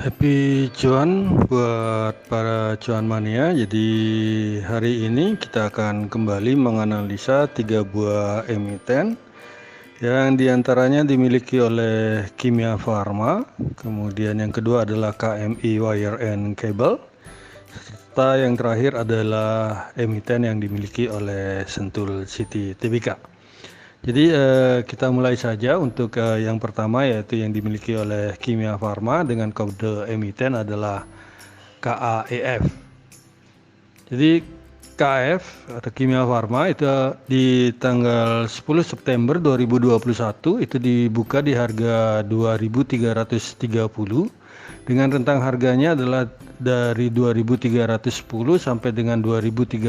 Happy cuan buat para cuan mania. Jadi hari ini kita akan kembali menganalisa 3 buah emiten yang diantaranya dimiliki oleh Kimia Farma, kemudian yang kedua adalah KMI Wire and Cable, serta yang terakhir adalah emiten yang dimiliki oleh Sentul City Tbk. Jadi kita mulai saja untuk yang pertama, yaitu yang dimiliki oleh Kimia Farma dengan kode emiten adalah KAEF. Jadi KAEF atau Kimia Farma itu di tanggal 10 September 2021 itu dibuka di harga 2.330 dengan rentang harganya adalah dari 2.310 sampai dengan 2.350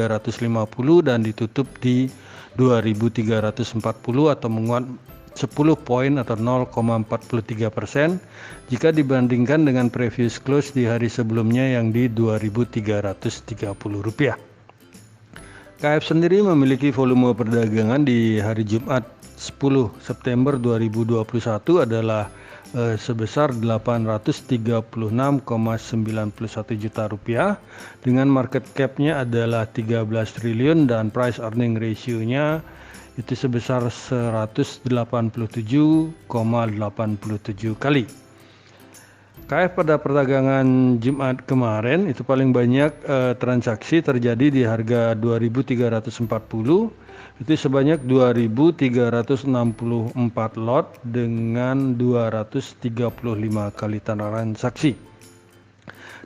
dan ditutup di 2.340 atau menguat 10 poin atau 0,43% jika dibandingkan dengan previous close di hari sebelumnya yang di Rp2.330. KF sendiri memiliki volume perdagangan di hari Jumat 10 September 2021 adalah sebesar 836,91 juta rupiah dengan market cap-nya adalah 13 triliun dan price earning ratio-nya itu sebesar 187,87 kali. KF pada perdagangan Jumat kemarin itu paling banyak transaksi terjadi di harga 2.340, itu sebanyak 2.364 lot dengan 235 kali transaksi.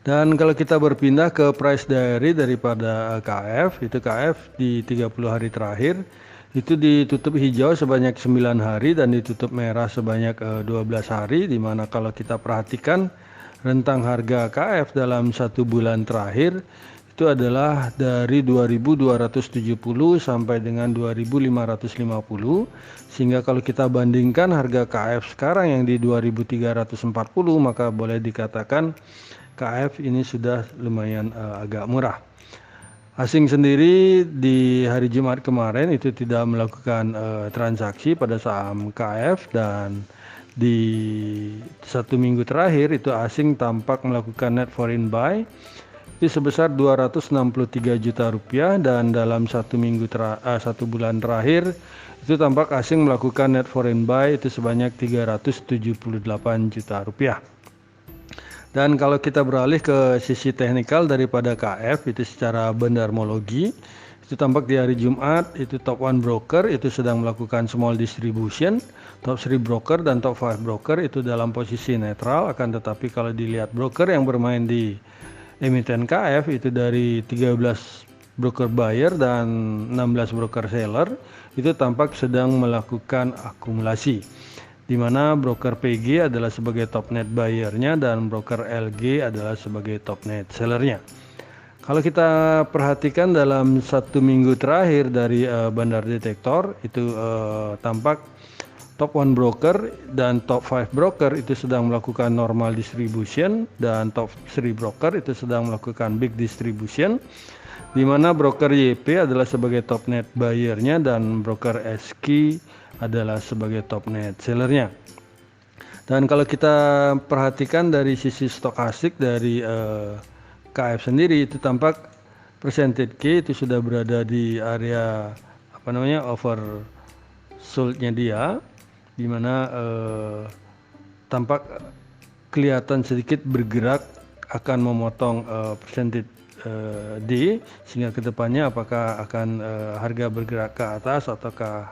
Dan kalau kita berpindah ke price daripada KF, itu KF di 30 hari terakhir itu ditutup hijau sebanyak 9 hari dan ditutup merah sebanyak 12 hari, di mana kalau kita perhatikan rentang harga KF dalam 1 bulan terakhir itu adalah dari 2.270 sampai dengan 2.550, sehingga kalau kita bandingkan harga KF sekarang yang di 2.340 maka boleh dikatakan KF ini sudah lumayan agak murah. Asing sendiri di hari Jumat kemarin itu tidak melakukan transaksi pada saham KF, dan di 1 minggu terakhir itu asing tampak melakukan net foreign buy itu sebesar 263 juta rupiah, dan dalam 1 bulan terakhir itu tampak asing melakukan net foreign buy itu sebanyak 378 juta rupiah. Dan kalau kita beralih ke sisi teknikal daripada KF itu secara bendarmologi, itu tampak di hari Jumat itu top 1 broker itu sedang melakukan small distribution, top 3 broker dan top 5 broker itu dalam posisi netral, akan tetapi kalau dilihat broker yang bermain di emiten KF itu dari 13 broker buyer dan 16 broker seller itu tampak sedang melakukan akumulasi, di mana broker PG adalah sebagai top net buyer-nya dan broker LG adalah sebagai top net seller-nya. Kalau kita perhatikan dalam 1 minggu terakhir dari Bandar Detektor itu tampak top 1 broker dan top 5 broker itu sedang melakukan normal distribution dan top 3 broker itu sedang melakukan big distribution, di mana broker YP adalah sebagai top net buyer-nya dan broker SQ adalah sebagai top net sellernya. Dan kalau kita perhatikan dari sisi stokastik dari KF sendiri itu tampak percentage K itu sudah berada di area oversold-nya dia, di mana tampak kelihatan sedikit bergerak akan memotong percentage D, sehingga kedepannya apakah akan harga bergerak ke atas ataukah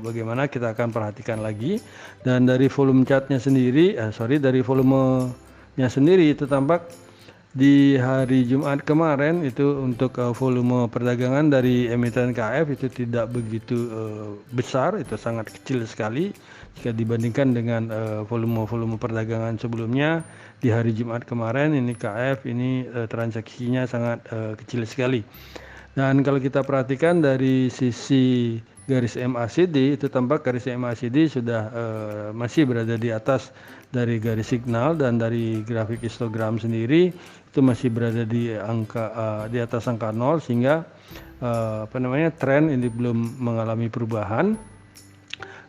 bagaimana kita akan perhatikan lagi. Dan dari volume chartnya sendiri, dari volumenya sendiri itu tampak di hari Jumat kemarin itu untuk volume perdagangan dari emiten KF itu tidak begitu besar, itu sangat kecil sekali jika dibandingkan dengan volume perdagangan sebelumnya. Di hari Jumat kemarin ini KF ini transaksinya sangat kecil sekali. Dan kalau kita perhatikan dari sisi garis MACD itu tampak garis MACD sudah masih berada di atas dari garis signal, dan dari grafik histogram sendiri itu masih berada di atas angka 0, sehingga tren ini belum mengalami perubahan.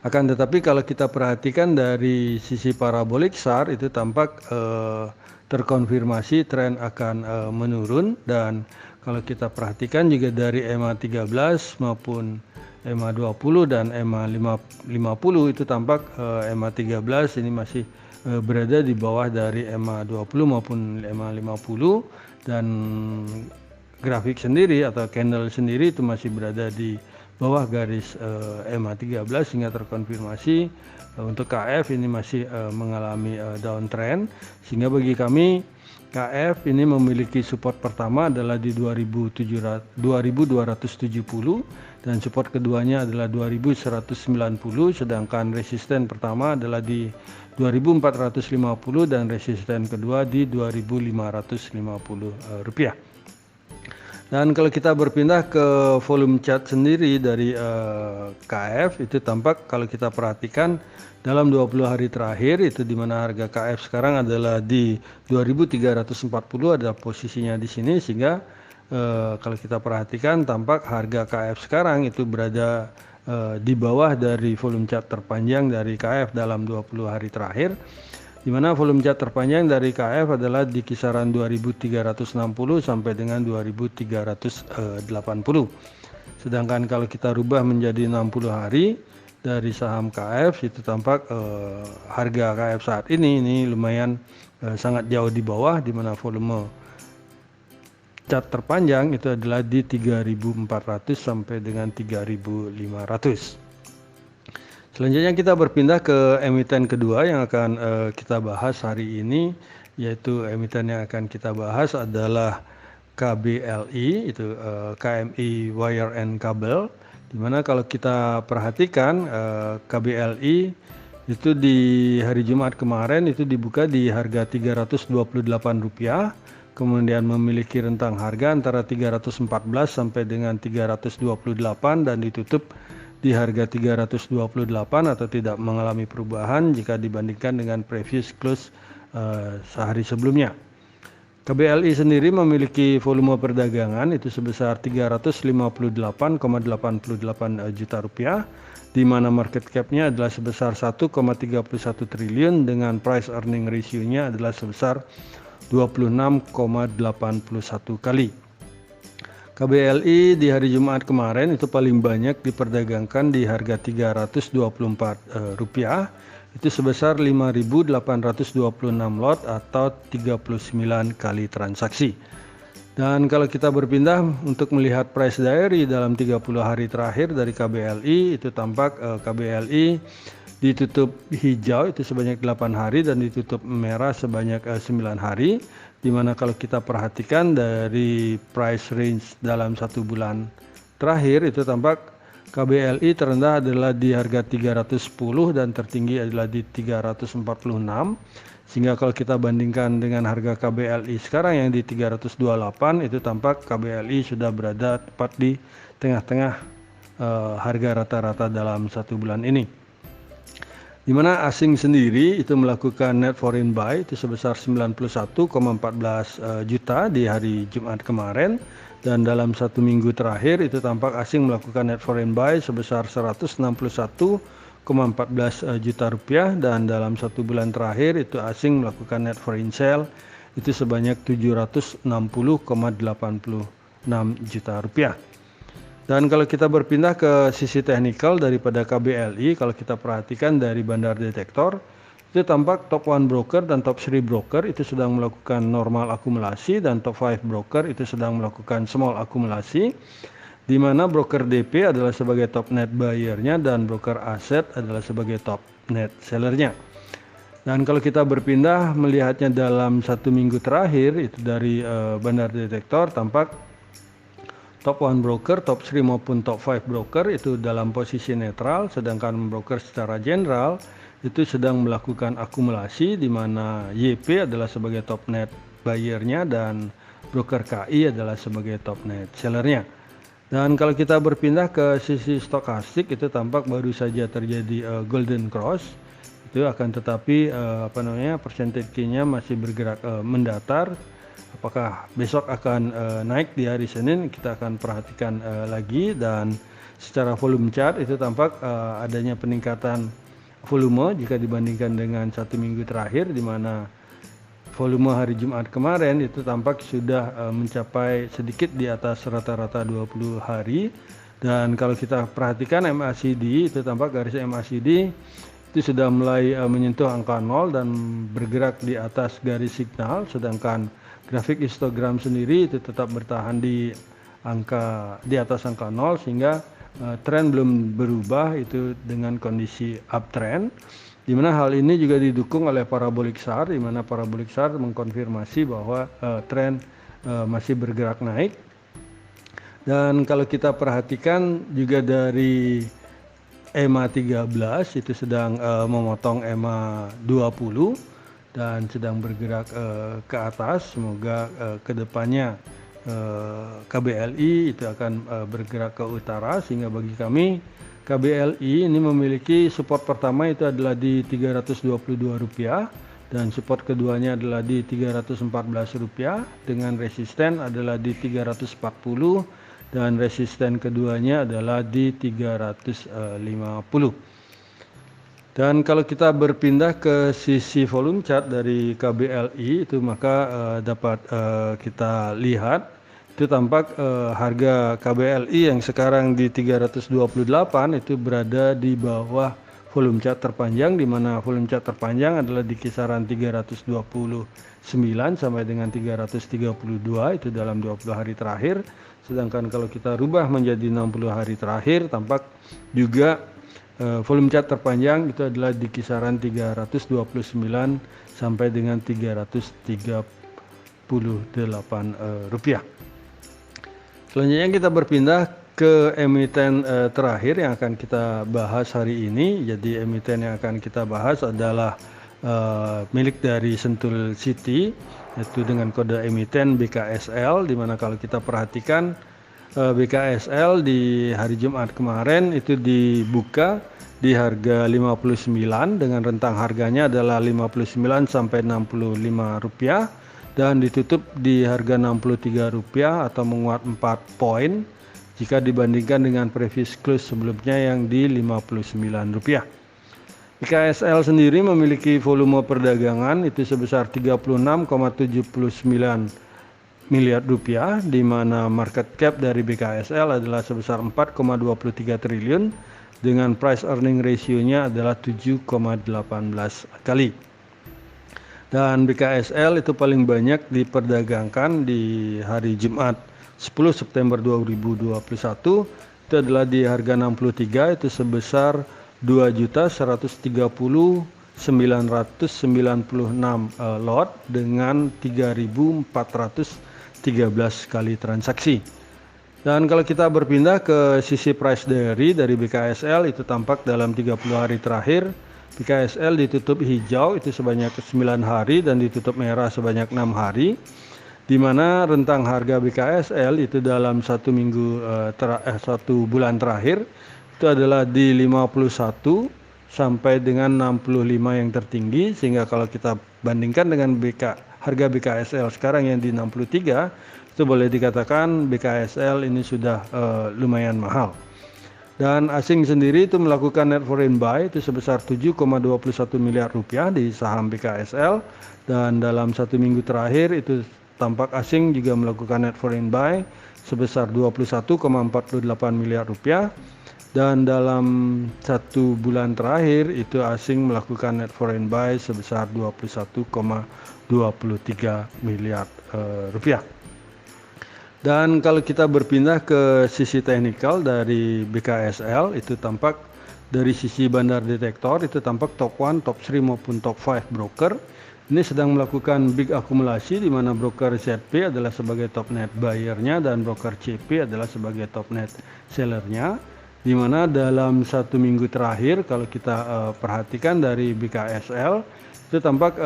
Akan tetapi kalau kita perhatikan dari sisi parabolik SAR itu tampak terkonfirmasi tren akan menurun, dan kalau kita perhatikan juga dari EMA 13 maupun EMA 20 dan EMA 50 itu tampak EMA 13 ini masih berada di bawah dari EMA 20 maupun EMA 50, dan grafik sendiri atau candle sendiri itu masih berada di bawah garis EMA 13 sehingga terkonfirmasi untuk KF ini masih mengalami downtrend, sehingga bagi kami KF ini memiliki support pertama adalah di 2270 dan support keduanya adalah 2190, sedangkan resisten pertama adalah di 2450 dan resisten kedua di 2550 rupiah. Dan kalau kita berpindah ke volume chart sendiri dari KF itu tampak kalau kita perhatikan dalam 20 hari terakhir itu di mana harga KF sekarang adalah di 2340 ada posisinya di sini, sehingga kalau kita perhatikan tampak harga KF sekarang itu berada di bawah dari volume chart terpanjang dari KF dalam 20 hari terakhir, di mana volume chart terpanjang dari KF adalah di kisaran 2360 sampai dengan 2380. Sedangkan kalau kita rubah menjadi 60 hari dari saham KF itu tampak harga KF saat ini lumayan sangat jauh di bawah, di mana volume chart terpanjang itu adalah di 3.400 sampai dengan 3.500. Selanjutnya kita berpindah ke emiten kedua yang akan kita bahas hari ini, yaitu emiten yang akan kita bahas adalah KBLI, itu KMI Wire and Cable, dimana kalau kita perhatikan KBLI itu di hari Jumat kemarin itu dibuka di harga Rp328, kemudian memiliki rentang harga antara 314 sampai dengan 328 dan ditutup di harga 328 atau tidak mengalami perubahan jika dibandingkan dengan previous close sehari sebelumnya. KBLI sendiri memiliki volume perdagangan itu sebesar 358,88 juta rupiah, di mana market cap-nya adalah sebesar 1,31 triliun dengan price earning ratio-nya adalah sebesar 26,81 kali. KBLI di hari Jumat kemarin itu paling banyak diperdagangkan di harga Rp324, itu sebesar 5.826 lot atau 39 kali transaksi. Dan kalau kita berpindah untuk melihat price diary dalam 30 hari terakhir dari KBLI, itu tampak KBLI ditutup hijau itu sebanyak 8 hari dan ditutup merah sebanyak 9 hari. Dimana kalau kita perhatikan dari price range dalam 1 bulan terakhir itu tampak KBLI terendah adalah di harga 310 dan tertinggi adalah di 346, sehingga kalau kita bandingkan dengan harga KBLI sekarang yang di 328 itu tampak KBLI sudah berada tepat di tengah-tengah harga rata-rata dalam 1 bulan ini. Di mana asing sendiri itu melakukan net foreign buy itu sebesar 91,14 juta di hari Jumat kemarin, dan dalam 1 minggu terakhir itu tampak asing melakukan net foreign buy sebesar 161,14 juta rupiah, dan dalam 1 bulan terakhir itu asing melakukan net foreign sale itu sebanyak 760,86 juta rupiah. Dan kalau kita berpindah ke sisi teknikal daripada KBLI, kalau kita perhatikan dari bandar detektor, itu tampak top 1 broker dan top 3 broker itu sedang melakukan normal akumulasi, dan top 5 broker itu sedang melakukan small akumulasi, di mana broker DP adalah sebagai top net buyer-nya dan broker aset adalah sebagai top net seller-nya. Dan kalau kita berpindah melihatnya dalam 1 minggu terakhir itu dari bandar detektor, tampak top 1 broker, top 3 maupun top 5 broker itu dalam posisi netral, sedangkan broker secara general itu sedang melakukan akumulasi, di mana YP adalah sebagai top net buyer-nya dan broker KI adalah sebagai top net seller-nya. Dan kalau kita berpindah ke sisi stokastik itu tampak baru saja terjadi golden cross, itu akan tetapi persentasenya masih bergerak mendatar. Apakah besok akan naik di hari Senin, kita akan perhatikan lagi. Dan secara volume chart itu tampak adanya peningkatan volume jika dibandingkan dengan satu minggu terakhir, di mana volume hari Jumat kemarin itu tampak sudah mencapai sedikit di atas rata-rata 20 hari. Dan kalau kita perhatikan MACD itu tampak garis MACD itu sudah mulai menyentuh angka 0 dan bergerak di atas garis signal, sedangkan grafik histogram sendiri itu tetap bertahan di atas angka 0, sehingga tren belum berubah itu dengan kondisi uptrend, di mana hal ini juga didukung oleh parabolic SAR, di mana parabolic SAR mengkonfirmasi bahwa tren masih bergerak naik. Dan kalau kita perhatikan juga dari EMA 13 itu sedang memotong EMA 20 dan sedang bergerak ke atas. Semoga kedepannya KBLI itu akan bergerak ke utara, sehingga bagi kami KBLI ini memiliki support pertama itu adalah di Rp322 dan support keduanya adalah di Rp314 dengan resisten adalah di 340 dan resisten keduanya adalah di 350. Dan kalau kita berpindah ke sisi volume chart dari KBLI itu, maka dapat kita lihat itu tampak harga KBLI yang sekarang di 328 itu berada di bawah volume chart terpanjang, di mana volume chart terpanjang adalah di kisaran 329 sampai dengan 332 itu dalam 20 hari terakhir. Sedangkan kalau kita rubah menjadi 60 hari terakhir, tampak juga volume chart terpanjang itu adalah di kisaran 329 sampai dengan 338 rupiah. Selanjutnya kita berpindah ke emiten terakhir yang akan kita bahas hari ini. Jadi emiten yang akan kita bahas adalah milik dari Sentul City, yaitu dengan kode emiten BKSL, di mana kalau kita perhatikan BKSL di hari Jumat kemarin itu dibuka di harga 59 dengan rentang harganya adalah 59 sampai 65 rupiah dan ditutup di harga 63 rupiah atau menguat 4 poin jika dibandingkan dengan previous close sebelumnya yang di 59 rupiah. BKSL sendiri memiliki volume perdagangan itu sebesar 36,79 miliar rupiah, di mana market cap dari BKSL adalah sebesar 4,23 triliun dengan price earning ratio-nya adalah 7,18 kali. Dan BKSL itu paling banyak diperdagangkan di hari Jumat 10 September 2021 itu adalah di harga 63 itu sebesar 2.130.996 lot dengan 3.413 kali transaksi. Dan kalau kita berpindah ke sisi price dari BKSL itu tampak dalam 30 hari terakhir BKSL ditutup hijau itu sebanyak 9 hari dan ditutup merah sebanyak 6 hari, di mana rentang harga BKSL itu dalam satu bulan terakhir itu adalah di 51 sampai dengan 65 yang tertinggi, sehingga kalau kita bandingkan dengan harga BKSL sekarang yang di 63 itu boleh dikatakan BKSL ini sudah lumayan mahal. Dan asing sendiri itu melakukan net foreign buy itu sebesar 7,21 miliar rupiah di saham BKSL, dan dalam satu minggu terakhir itu tampak asing juga melakukan net foreign buy sebesar 21,48 miliar rupiah, dan dalam satu bulan terakhir itu asing melakukan net foreign buy sebesar 21,23 miliar rupiah. Dan kalau kita berpindah ke sisi teknikal dari BKSL itu tampak dari sisi bandar detektor itu tampak top 1, top 3 maupun top 5 broker ini sedang melakukan big akumulasi, di mana broker ZP adalah sebagai top net buyer-nya dan broker CP adalah sebagai top net seller-nya, di mana dalam satu minggu terakhir kalau kita perhatikan dari BKSL itu tampak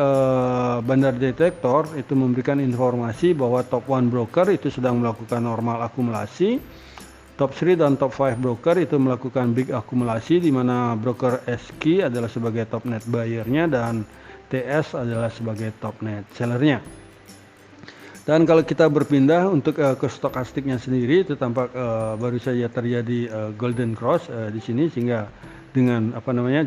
bandar detektor itu memberikan informasi bahwa top 1 broker itu sedang melakukan normal akumulasi, top 3 dan top 5 broker itu melakukan big akumulasi, di mana broker SQ adalah sebagai top net buyer-nya dan TS adalah sebagai top net seller-nya. Dan kalau kita berpindah untuk ke stokastiknya sendiri, itu tampak baru saja terjadi golden cross di sini, sehingga dengan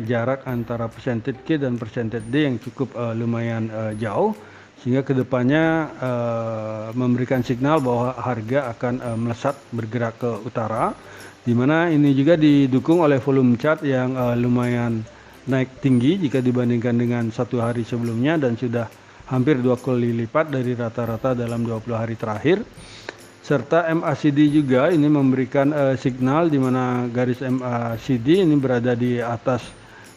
jarak antara percentage K dan percentage D yang cukup lumayan jauh, sehingga kedepannya memberikan signal bahwa harga akan melesat bergerak ke utara, di mana ini juga didukung oleh volume chart yang lumayan naik tinggi jika dibandingkan dengan satu hari sebelumnya, dan sudah hampir 2 kali lipat dari rata-rata dalam 20 hari terakhir. Serta MACD juga ini memberikan signal di mana garis MACD ini berada di atas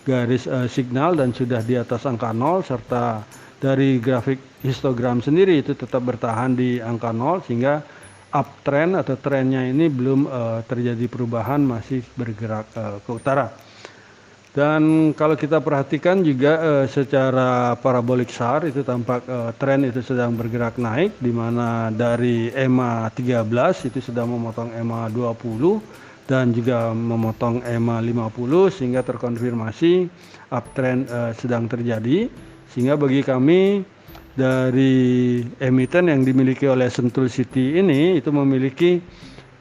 garis signal dan sudah di atas angka 0, serta dari grafik histogram sendiri itu tetap bertahan di angka 0, sehingga uptrend atau trennya ini belum terjadi perubahan, masih bergerak ke utara. Dan kalau kita perhatikan juga secara parabolic SAR itu tampak tren itu sedang bergerak naik, di mana dari EMA 13 itu sudah memotong EMA 20 dan juga memotong EMA 50, sehingga terkonfirmasi uptrend sedang terjadi. Sehingga bagi kami dari emiten yang dimiliki oleh Sentul City ini itu memiliki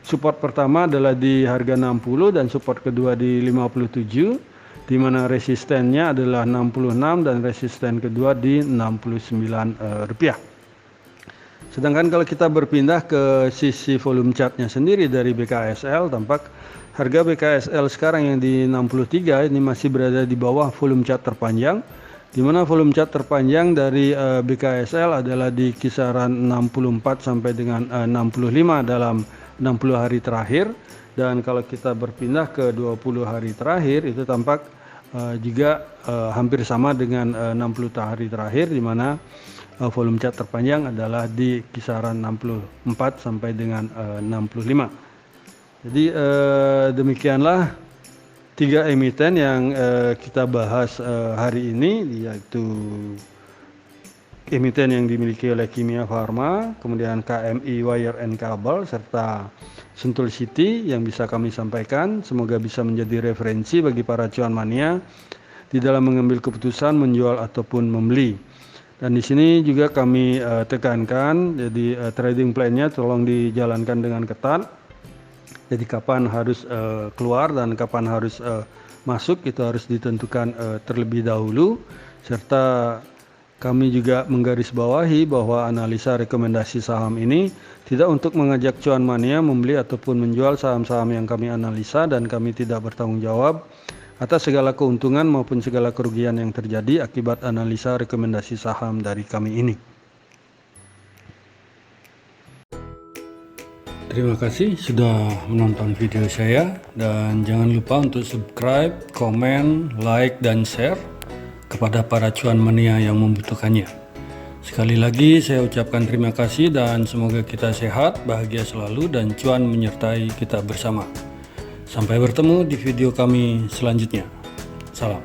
support pertama adalah di harga 60 dan support kedua di 57, di mana resistennya adalah 66 dan resisten kedua di Rp69. Sedangkan kalau kita berpindah ke sisi volume chartnya sendiri dari BKSL, tampak harga BKSL sekarang yang di 63 ini masih berada di bawah volume chart terpanjang, di mana volume chart terpanjang dari BKSL adalah di kisaran 64 sampai dengan 65 dalam 60 hari terakhir. Dan kalau kita berpindah ke 20 hari terakhir itu tampak juga hampir sama dengan 60 hari terakhir, di mana volume chart terpanjang adalah di kisaran 64 sampai dengan 65. Jadi demikianlah 3 emiten yang kita bahas hari ini, yaitu emiten yang dimiliki oleh Kimia Farma, kemudian KMI Wire and Cable, serta Sentul City yang bisa kami sampaikan. Semoga bisa menjadi referensi bagi para cuan mania di dalam mengambil keputusan menjual ataupun membeli. Dan di sini juga kami tekankan, jadi trading plan-nya tolong dijalankan dengan ketat. Jadi kapan harus keluar dan kapan harus masuk itu harus ditentukan terlebih dahulu, serta kami juga menggarisbawahi bahwa analisa rekomendasi saham ini tidak untuk mengajak cuan mania membeli ataupun menjual saham-saham yang kami analisa, dan kami tidak bertanggung jawab atas segala keuntungan maupun segala kerugian yang terjadi akibat analisa rekomendasi saham dari kami ini. Terima kasih sudah menonton video saya, dan jangan lupa untuk subscribe, komen, like, dan share kepada para cuan mania yang membutuhkannya. Sekali lagi saya ucapkan terima kasih, dan semoga kita sehat, bahagia selalu, dan cuan menyertai kita bersama. Sampai bertemu di video kami selanjutnya. Salam.